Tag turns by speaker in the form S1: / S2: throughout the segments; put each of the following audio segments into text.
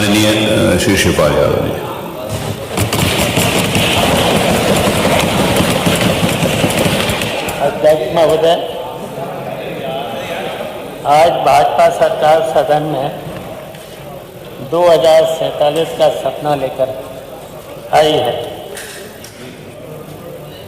S1: माननीय श्री शिवपाल यादव जी।
S2: अध्यक्ष महोदय, आज भाजपा सरकार सदन में 2047 का सपना लेकर आई है।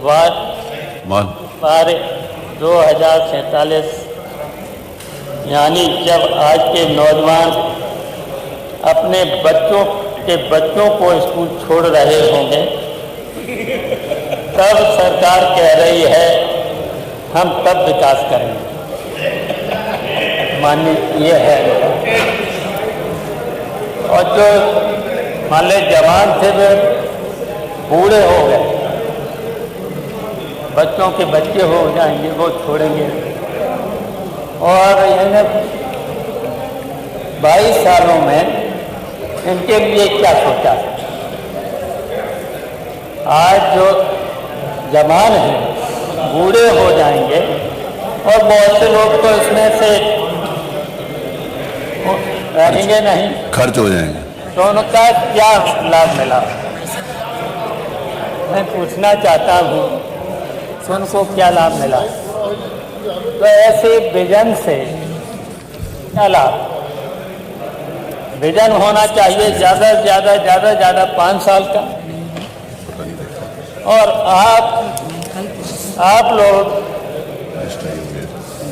S2: वार 2047 यानी जब आज के नौजवान अपने बच्चों को स्कूल छोड़ रहे होंगे, तब सरकार कह रही है हम तब विकास करेंगे। मान्य ये है। और जो मान ले जवान थे वे बूढ़े हो गए, बच्चों के बच्चे हो जाएंगे, वो छोड़ेंगे। और इन्हें 22 सालों में इनके लिए क्या सोचा? आज जो जवान हैं बूढ़े हो जाएंगे और बहुत से लोग तो इसमें से रहेंगे नहीं,
S1: खर्च हो जाएंगे,
S2: तो उनका क्या लाभ मिला? मैं पूछना चाहता हूँ उनको क्या लाभ मिला? तो ऐसे विजन से क्या लाभ? विजन होना चाहिए ज़्यादा से ज़्यादा 5 साल का। और आप लोग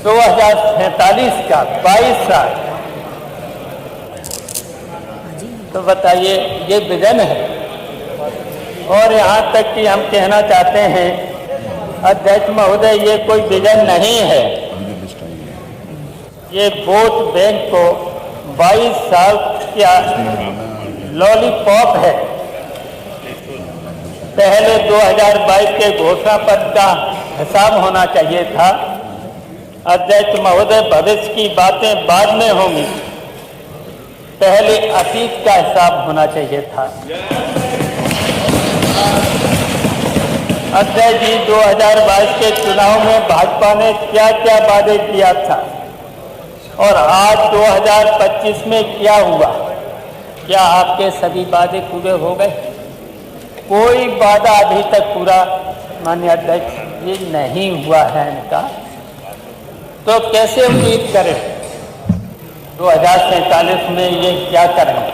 S2: 2047 का 22 साल, तो बताइए ये विजन है? और यहाँ तक कि हम कहना चाहते हैं अध्यक्ष महोदय, ये कोई विजन नहीं है, ये वोट बैंक को 22 साल का लॉलीपॉप है। पहले 2022 के घोषणा पत्र का हिसाब होना चाहिए था। अध्यक्ष महोदय, भविष्य की बातें बाद में होंगी, पहले अतीत का हिसाब होना चाहिए था। अध्यक्ष जी, 2022 के चुनाव में भाजपा ने क्या क्या वादे किया था और आज 2025 में क्या हुआ? क्या आपके सभी वादे पूरे हो गए? कोई वादा अभी तक पूरा माननीय अध्यक्ष ये नहीं हुआ है इनका, तो कैसे उम्मीद करें 2047 में ये क्या करेंगे?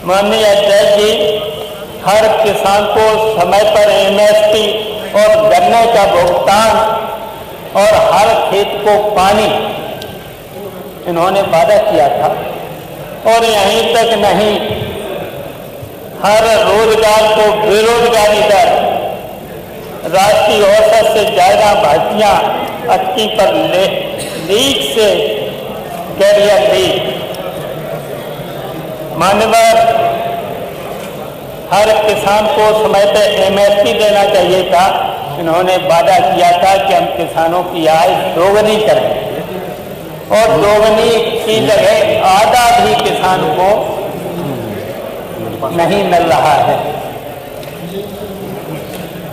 S2: माननीय अध्यक्ष जी, हर किसान को समय पर MSP और गन्ने का भुगतान और हर खेत को पानी, इन्होंने वादा किया था। और यहीं तक नहीं, हर रोजगार को बेरोजगारी दर, राष्ट्रीय औसत से ज़्यादा भर्तियां, अक्की पर लीक से कैरियर लीक। माननीय, हर किसान को समय पर MSP देना चाहिए था। इन्होंने वादा किया था कि हम किसानों की आय दोगुनी करेंगे, और दोगुनी की जगह आधा भी किसान को नहीं मिल रहा है।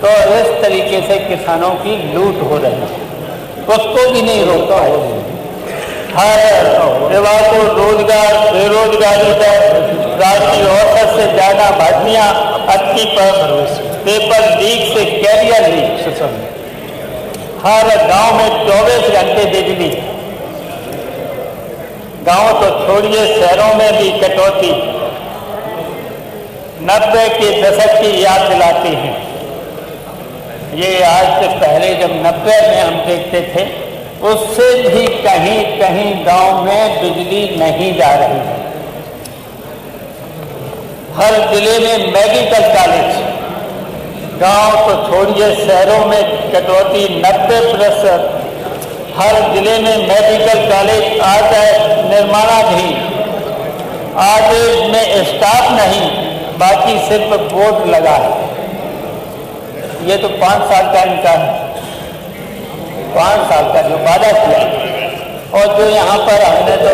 S2: तो इस तरीके से किसानों की लूट हो रही है, उसको भी नहीं रोका है। हर युवा को रोजगार, बेरोजगारी दर, राष्ट्रीय औसत से ज़्यादा भर्तियां, अक्की पर पेपर लीक से कैरियर लीक। हर गांव में 24 घंटे बिजली, गांव तो छोड़िए शहरों में भी कटौती 90 के दशक की याद दिलाती हैं। ये आज से पहले जब 90 में हम देखते थे, उससे भी कहीं कहीं गांव में बिजली नहीं जा रही है। हर जिले में मेडिकल कॉलेज, गांव तो छोड़िए शहरों में कटौती 90%। हर जिले में मेडिकल कॉलेज आ जाए निर्माणाधीन, आज में स्टाफ नहीं, बाकी सिर्फ बोर्ड लगा है। ये तो 5 साल का इनका है, 5 साल का जो वादा किया। और जो यहाँ पर हमने तो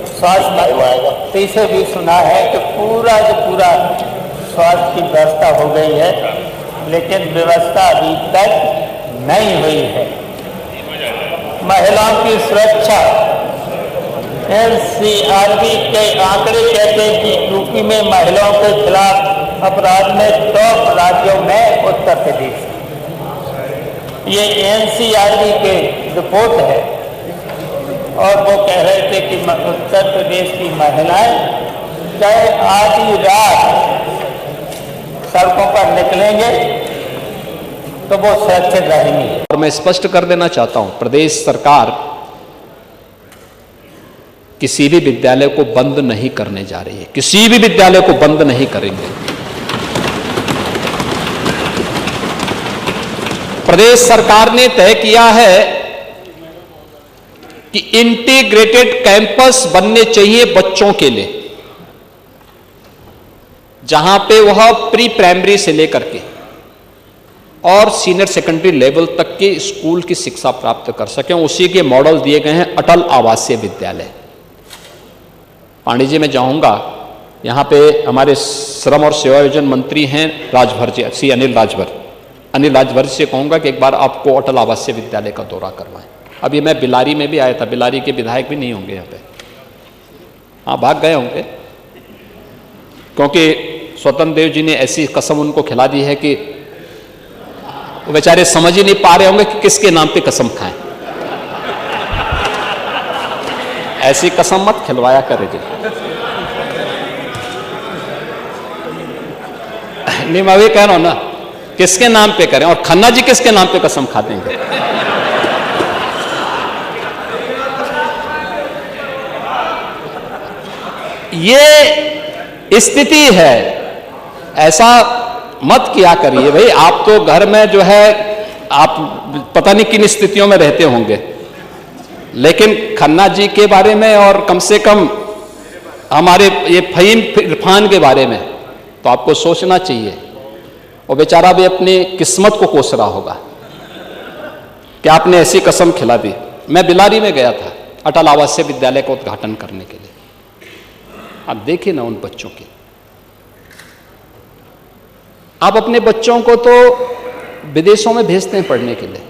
S2: स्वास्थ्य मंत्री से भी सुना है कि पूरा स्वास्थ्य की व्यवस्था हो गई है, लेकिन व्यवस्था अभी तक नहीं हुई है। महिलाओं की सुरक्षा एनसीआरबी के आंकड़े कहते हैं कि यूपी में महिलाओं के खिलाफ अपराध में टॉप राज्यों में उत्तर प्रदेश। ये एनसीआरबी के रिपोर्ट है और वो कह रहे थे कि उत्तर प्रदेश की महिलाएं चाहे आधी रात सड़कों पर निकलेंगे तो वो सुरक्षित रहेंगी।
S3: और मैं स्पष्ट कर देना चाहता हूं, प्रदेश सरकार किसी भी विद्यालय को बंद नहीं करने जा रही है, किसी भी विद्यालय को बंद नहीं करेंगे। प्रदेश सरकार ने तय किया है कि इंटीग्रेटेड कैंपस बनने चाहिए बच्चों के लिए, जहां पे वह प्री प्राइमरी से लेकर के और सीनियर सेकेंडरी लेवल तक के स्कूल की शिक्षा प्राप्त कर सकें। उसी के मॉडल दिए गए हैं अटल आवासीय विद्यालय। पांडे जी मैं जाऊंगा, यहां पे हमारे श्रम और सेवायोजन मंत्री हैं राजभर जी, श्री अनिल राजभर से कहूंगा कि एक बार आपको अटल आवासीय विद्यालय का दौरा करवाएं। अभी मैं बिलारी में भी आया था, बिलारी के विधायक भी नहीं होंगे यहाँ पे, हाँ भाग गए होंगे, क्योंकि स्वतंत्र देव जी ने ऐसी कसम उनको खिला दी है कि वो बेचारे समझ ही नहीं पा रहे होंगे कि किसके नाम पे कसम खाएं। ऐसी कसम मत खिलवाया करे जी। नहीं मैं भी कह रहा हूं ना, किसके नाम पे करें, और खन्ना जी किसके नाम पे कसम खा देंगे। ये स्थिति है, ऐसा मत किया करिए भाई। आप तो घर में जो है आप पता नहीं किन स्थितियों में रहते होंगे, लेकिन खन्ना जी के बारे में और कम से कम हमारे ये फहीम इरफान के बारे में तो आपको सोचना चाहिए। और बेचारा भी अपनी किस्मत को कोस रहा होगा कि आपने ऐसी कसम खिला दी। मैं बिलारी में गया था अटल आवासीय विद्यालय का उद्घाटन करने के लिए। आप देखिए ना उन बच्चों की, आप अपने बच्चों को तो विदेशों में भेजते हैं पढ़ने के लिए,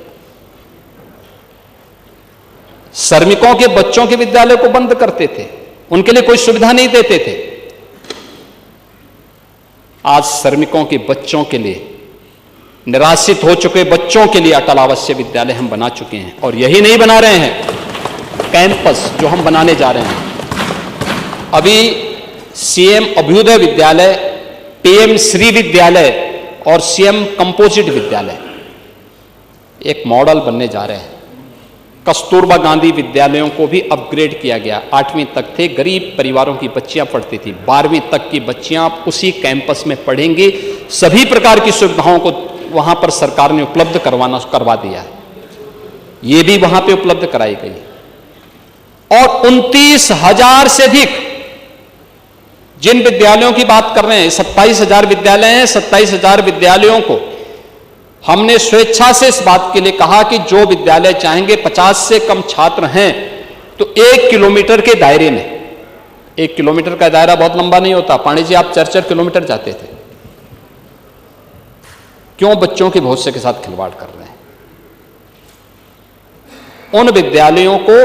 S3: श्रमिकों के बच्चों के विद्यालय को बंद करते थे, उनके लिए कोई सुविधा नहीं देते थे। आज श्रमिकों के बच्चों के लिए, निराश्रित हो चुके बच्चों के लिए अटल आवासीय विद्यालय हम बना चुके हैं। और यही नहीं बना रहे हैं, कैंपस जो हम बनाने जा रहे हैं, अभी सीएम अभ्युदय विद्यालय, पीएम श्री विद्यालय और सीएम कंपोजिट विद्यालय एक मॉडल बनने जा रहे हैं। कस्तूरबा गांधी विद्यालयों को भी अपग्रेड किया गया। 8वीं तक थे, गरीब परिवारों की बच्चियां पढ़ती थी, 12वीं तक की बच्चियां उसी कैंपस में पढ़ेंगी। सभी प्रकार की सुविधाओं को वहां पर सरकार ने उपलब्ध करवा दिया है, ये भी वहां पे उपलब्ध कराई गई। और 29,000 से अधिक जिन विद्यालयों की बात कर रहे हैं, 27,000 विद्यालय हैं, 27,000 विद्यालयों को हमने स्वेच्छा से इस बात के लिए कहा कि जो विद्यालय चाहेंगे, 50 से कम छात्र हैं तो 1 किलोमीटर के दायरे में, 1 किलोमीटर का दायरा बहुत लंबा नहीं होता। पांडे जी आप 4-4 किलोमीटर जाते थे, क्यों बच्चों के भविष्य के साथ खिलवाड़ कर रहे हैं। उन विद्यालयों को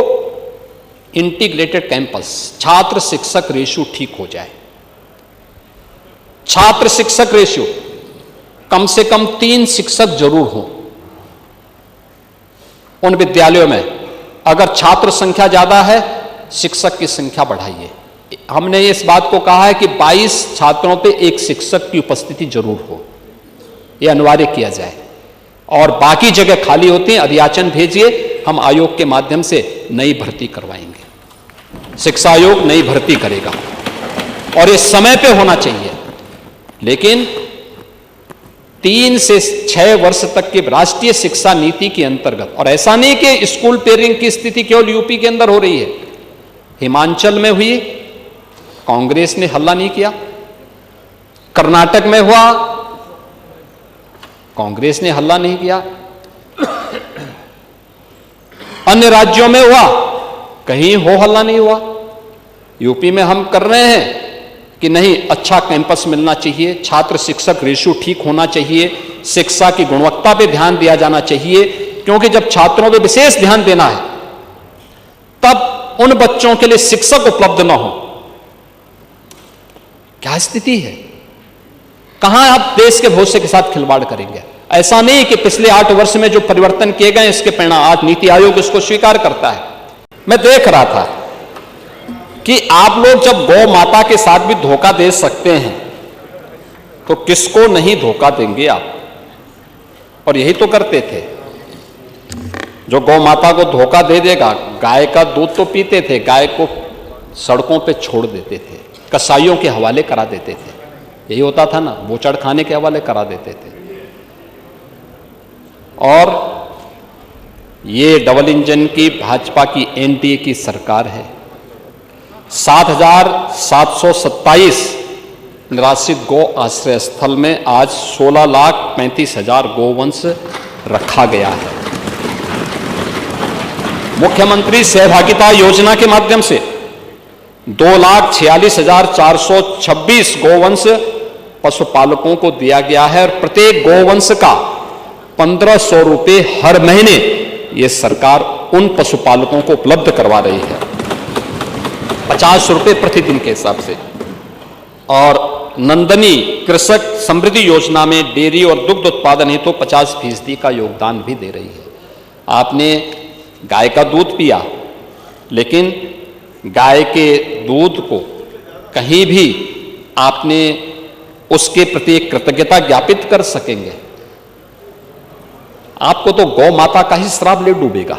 S3: इंटीग्रेटेड कैंपस, छात्र शिक्षक रेशियो ठीक हो जाए, छात्र शिक्षक रेशियो कम से कम 3 शिक्षक जरूर हो उन विद्यालयों में। अगर छात्र संख्या ज्यादा है, शिक्षक की संख्या बढ़ाइए। हमने इस बात को कहा है कि 22 छात्रों पे 1 शिक्षक की उपस्थिति जरूर हो, यह अनिवार्य किया जाए। और बाकी जगह खाली होती हैं, अधियाचन भेजिए, हम आयोग के माध्यम से नई भर्ती करवाएंगे। शिक्षा आयोग नई भर्ती करेगा और ये समय पे होना चाहिए। लेकिन 3 से 6 वर्ष तक के राष्ट्रीय शिक्षा नीति के अंतर्गत, और ऐसा नहीं कि स्कूल पेयरिंग की स्थिति केवल यूपी के अंदर हो रही है, हिमाचल में हुई, कांग्रेस ने हल्ला नहीं किया। कर्नाटक में हुआ, कांग्रेस ने हल्ला नहीं किया। अन्य राज्यों में हुआ, कहीं हो हल्ला नहीं हुआ। यूपी में हम कर रहे हैं कि नहीं, अच्छा कैंपस मिलना चाहिए, छात्र शिक्षक रेशियो ठीक होना चाहिए, शिक्षा की गुणवत्ता पे ध्यान दिया जाना चाहिए, क्योंकि जब छात्रों पे विशेष ध्यान देना है तब उन बच्चों के लिए शिक्षक उपलब्ध ना हो। क्या स्थिति है? कहां आप देश के भविष्य के साथ खिलवाड़ करेंगे? ऐसा नहीं कि पिछले 8 वर्ष में जो परिवर्तन किए गए इसके परिणाम आज नीति आयोग इसको स्वीकार करता है। मैं देख रहा था कि आप लोग जब गौ माता के साथ भी धोखा दे सकते हैं तो किसको नहीं धोखा देंगे आप? और यही तो करते थे। जो गौ माता को धोखा दे देगा, गाय का दूध तो पीते थे, गाय को सड़कों पे छोड़ देते थे, कसाईयों के हवाले करा देते थे। यही होता था ना, बोचड़ खाने के हवाले करा देते थे। और ये डबल इंजन की भाजपा की एनडीए की सरकार है। 7,727 निराश्रित गौ आश्रय स्थल में आज 16,35,000 गोवंश रखा गया है। मुख्यमंत्री सहभागिता योजना के माध्यम से 2,46,426 गोवंश पशुपालकों को दिया गया है और प्रत्येक गोवंश का 1,500 रुपये हर महीने ये सरकार उन पशुपालकों को उपलब्ध करवा रही है, 50 रुपये प्रतिदिन के हिसाब से। और नंदनी कृषक समृद्धि योजना में डेयरी और दुग्ध उत्पादन हेतु 50% का योगदान भी दे रही है। आपने गाय का दूध पिया, लेकिन गाय के दूध को कहीं भी आपने उसके प्रति कृतज्ञता ज्ञापित कर सकेंगे? आपको तो गौ माता का ही श्राप ले डूबेगा।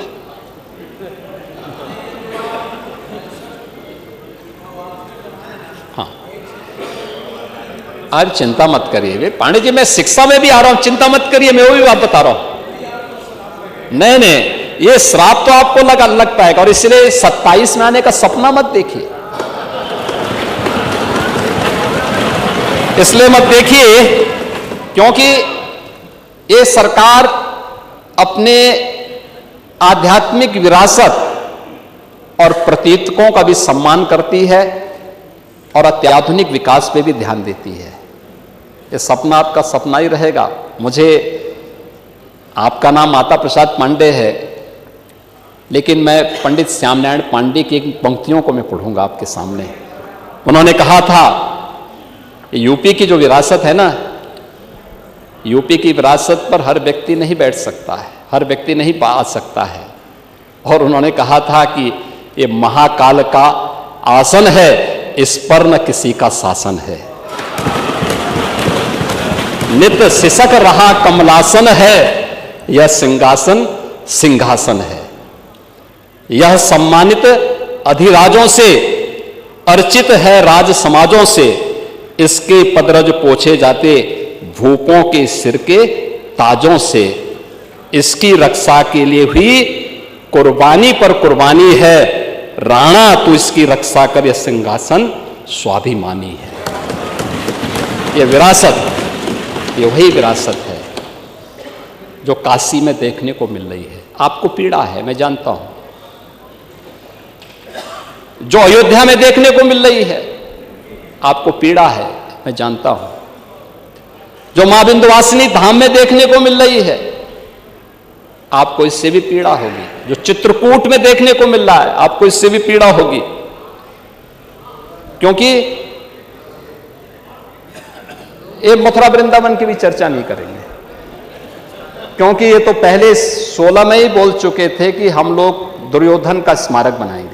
S3: हाँ, आज चिंता मत करिए वे पांडे जी, मैं शिक्षा में भी आ रहा हूं, चिंता मत करिए, मैं वो भी बात बता रहा हूं। नहीं नहीं, ये श्राप तो आपको लग पाएगा। और इसलिए 27 में आने का सपना मत देखिए, इसलिए मत देखिए क्योंकि ये सरकार अपने आध्यात्मिक विरासत और प्रतीकों का भी सम्मान करती है और अत्याधुनिक विकास पे भी ध्यान देती है। ये सपना आपका सपना ही रहेगा। मुझे, आपका नाम माता प्रसाद पांडे है, लेकिन मैं पंडित श्यामनारायण पांडे की पंक्तियों को मैं पढ़ूंगा आपके सामने। उन्होंने कहा था, यूपी की जो विरासत है ना, यूपी की विरासत पर हर व्यक्ति नहीं बैठ सकता है, हर व्यक्ति नहीं पा सकता है। और उन्होंने कहा था कि ये महाकाल का आसन है, इस पर न किसी का शासन है। नित्य सिसक रहा कमलासन है, यह सिंहासन सिंहासन है। यह सम्मानित अधिराजों से अर्चित है राज समाजों से, इसके पदरज पोछे जाते भूपों के सिर के ताजों से। इसकी रक्षा के लिए हुई कुर्बानी पर कुर्बानी है, राणा तू इसकी रक्षा कर, यह सिंहासन स्वाभिमानी है। यह विरासत, ये वही विरासत है जो काशी में देखने को मिल रही है। आपको पीड़ा है, मैं जानता हूं, जो अयोध्या में देखने को मिल रही है आपको पीड़ा है, मैं जानता हूं, जो मां विंध्यवासिनी धाम में देखने को मिल रही है आपको इससे भी पीड़ा होगी, जो चित्रकूट में देखने को मिल रहा है आपको इससे भी पीड़ा होगी। क्योंकि ये मथुरा वृंदावन की भी चर्चा नहीं करेंगे, क्योंकि ये तो पहले 16 में ही बोल चुके थे कि हम लोग दुर्योधन का स्मारक बनाएंगे।